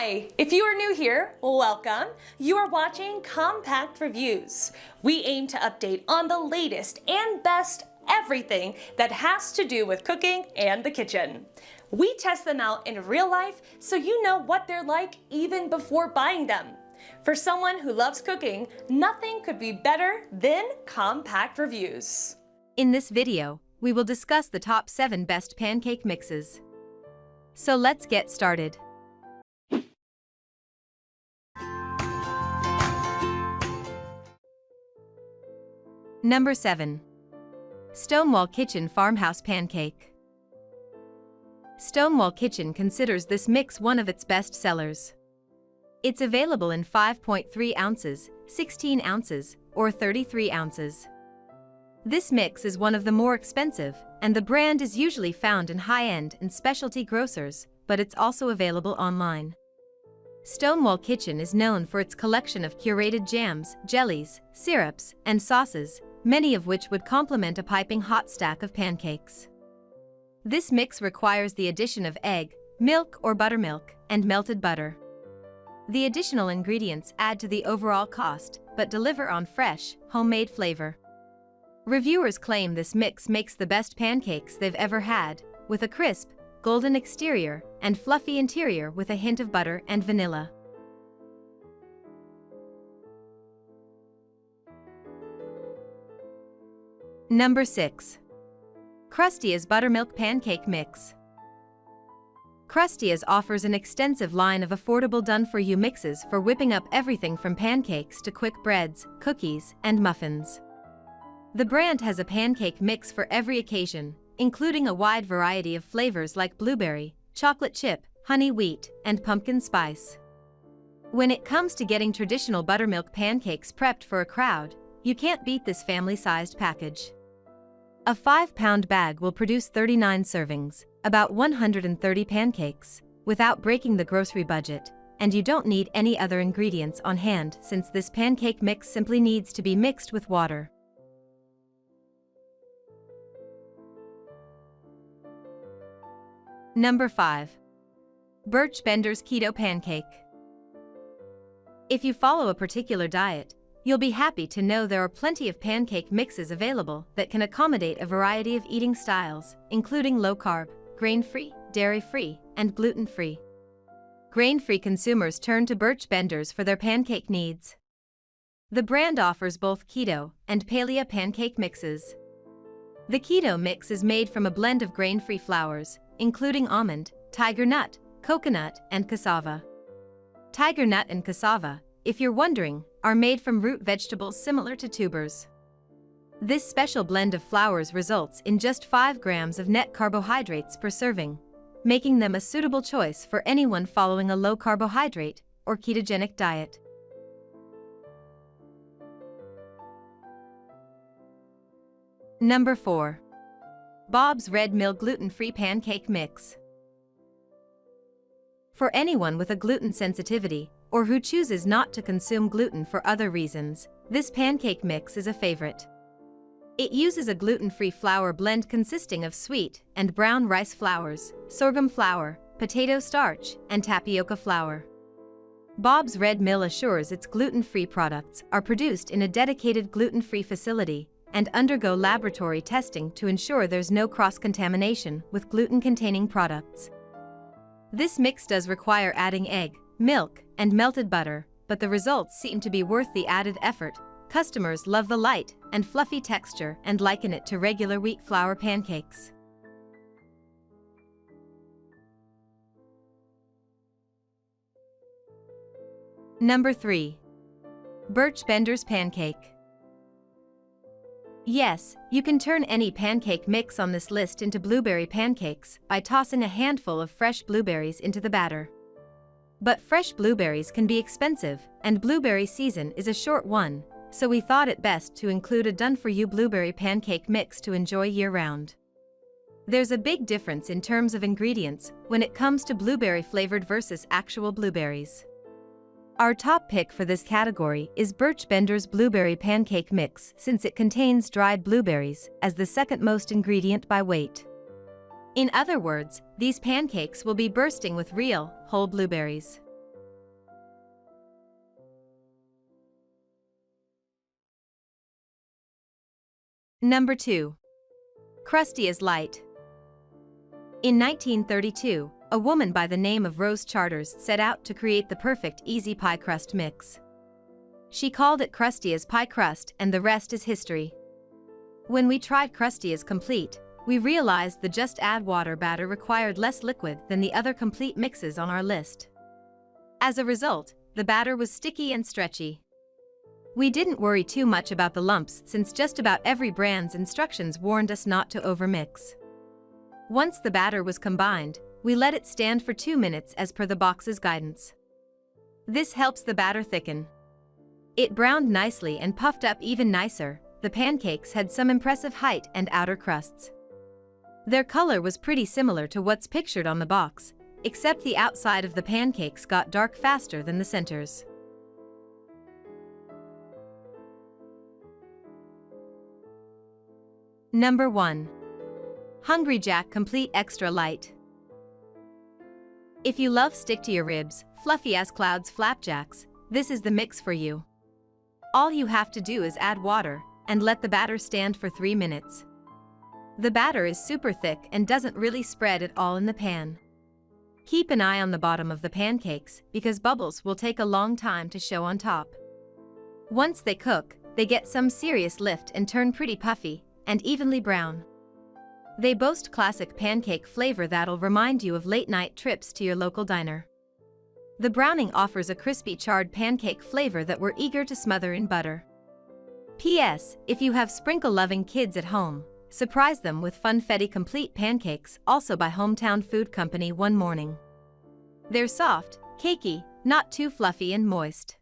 Hi! If you are new here, welcome. You are watching Compact Reviews. We aim to update on the latest and best everything that has to do with cooking and the kitchen. We test them out in real life so you know what they're like even before buying them. For someone who loves cooking, nothing could be better than Compact Reviews. In this video, we will discuss the top 7 best pancake mixes. So let's get started. Number 7. Stonewall Kitchen Farmhouse Pancake. Stonewall Kitchen considers this mix one of its best sellers. It's available in 5.3 ounces, 16 ounces, or 33 ounces. This mix is one of the more expensive, and the brand is usually found in high-end and specialty grocers, but it's also available online. Stonewall Kitchen is known for its collection of curated jams, jellies, syrups, and sauces, many of which would complement a piping hot stack of pancakes. This mix requires the addition of egg, milk or buttermilk, and melted butter. The additional ingredients add to the overall cost, but deliver on fresh, homemade flavor. Reviewers claim this mix makes the best pancakes they've ever had, with a crisp, golden exterior and fluffy interior with a hint of butter and vanilla. Number 6. Krusteaz Buttermilk Pancake Mix. Krusteaz offers an extensive line of affordable done-for-you mixes for whipping up everything from pancakes to quick breads, cookies, and muffins. The brand has a pancake mix for every occasion, including a wide variety of flavors like blueberry, chocolate chip, honey wheat, and pumpkin spice. When it comes to getting traditional buttermilk pancakes prepped for a crowd, you can't beat this family-sized package. A 5-pound bag will produce 39 servings, about 130 pancakes, without breaking the grocery budget, and you don't need any other ingredients on hand since this pancake mix simply needs to be mixed with water. Number 5. Birch Benders Keto Pancake. If you follow a particular diet, you'll be happy to know there are plenty of pancake mixes available that can accommodate a variety of eating styles, including low-carb, grain-free, dairy-free, and gluten-free. Grain-free consumers turn to Birch Benders for their pancake needs. The brand offers both keto and paleo pancake mixes. The keto mix is made from a blend of grain-free flours, including almond, tiger nut, coconut, and cassava. Tiger nut and cassava, if you're wondering, are made from root vegetables similar to tubers. This special blend of flours results in just 5 grams of net carbohydrates per serving, making them a suitable choice for anyone following a low-carbohydrate or ketogenic diet. Number 4. Bob's Red Mill Gluten-Free Pancake Mix. For anyone with a gluten sensitivity, or who chooses not to consume gluten for other reasons, this pancake mix is a favorite. It uses a gluten-free flour blend consisting of sweet and brown rice flours, sorghum flour, potato starch, and tapioca flour. Bob's Red Mill assures its gluten-free products are produced in a dedicated gluten-free facility and undergo laboratory testing to ensure there's no cross-contamination with gluten-containing products. This mix does require adding egg, milk, and melted butter, but the results seem to be worth the added effort. Customers love the light and fluffy texture and liken it to regular wheat flour pancakes. Number 3. Birch Benders Pancake. Yes, you can turn any pancake mix on this list into blueberry pancakes by tossing a handful of fresh blueberries into the batter. But fresh blueberries can be expensive, and blueberry season is a short one, so we thought it best to include a done-for-you blueberry pancake mix to enjoy year-round. There's a big difference in terms of ingredients when it comes to blueberry flavored versus actual blueberries. Our top pick for this category is Birch Benders Blueberry Pancake Mix since it contains dried blueberries as the second most ingredient by weight. In other words, these pancakes will be bursting with real, whole blueberries. Number 2. Krusteaz Light. In 1932, a woman by the name of Rose Charters set out to create the perfect easy pie crust mix. She called it Krusteaz pie crust, and the rest is history. When we tried Krusteaz Complete, we realized the just add water batter required less liquid than the other complete mixes on our list. As a result, the batter was sticky and stretchy. We didn't worry too much about the lumps since just about every brand's instructions warned us not to overmix. Once the batter was combined, we let it stand for 2 minutes as per the box's guidance. This helps the batter thicken. It browned nicely and puffed up even nicer. The pancakes had some impressive height and outer crusts. Their color was pretty similar to what's pictured on the box, except the outside of the pancakes got dark faster than the centers. Number 1. Hungry Jack Complete Extra Light. If you love stick-to-your-ribs, fluffy as clouds flapjacks, this is the mix for you. All you have to do is add water and let the batter stand for 3 minutes. The batter is super thick and doesn't really spread at all in the pan. Keep an eye on the bottom of the pancakes because bubbles will take a long time to show on top. Once they cook, they get some serious lift and turn pretty puffy and evenly brown. They boast classic pancake flavor that'll remind you of late-night trips to your local diner. The browning offers a crispy charred pancake flavor that we're eager to smother in butter. P.S. If you have sprinkle-loving kids at home, surprise them with Funfetti Complete Pancakes, also by Hometown Food Company, one morning. They're soft, cakey, not too fluffy and moist.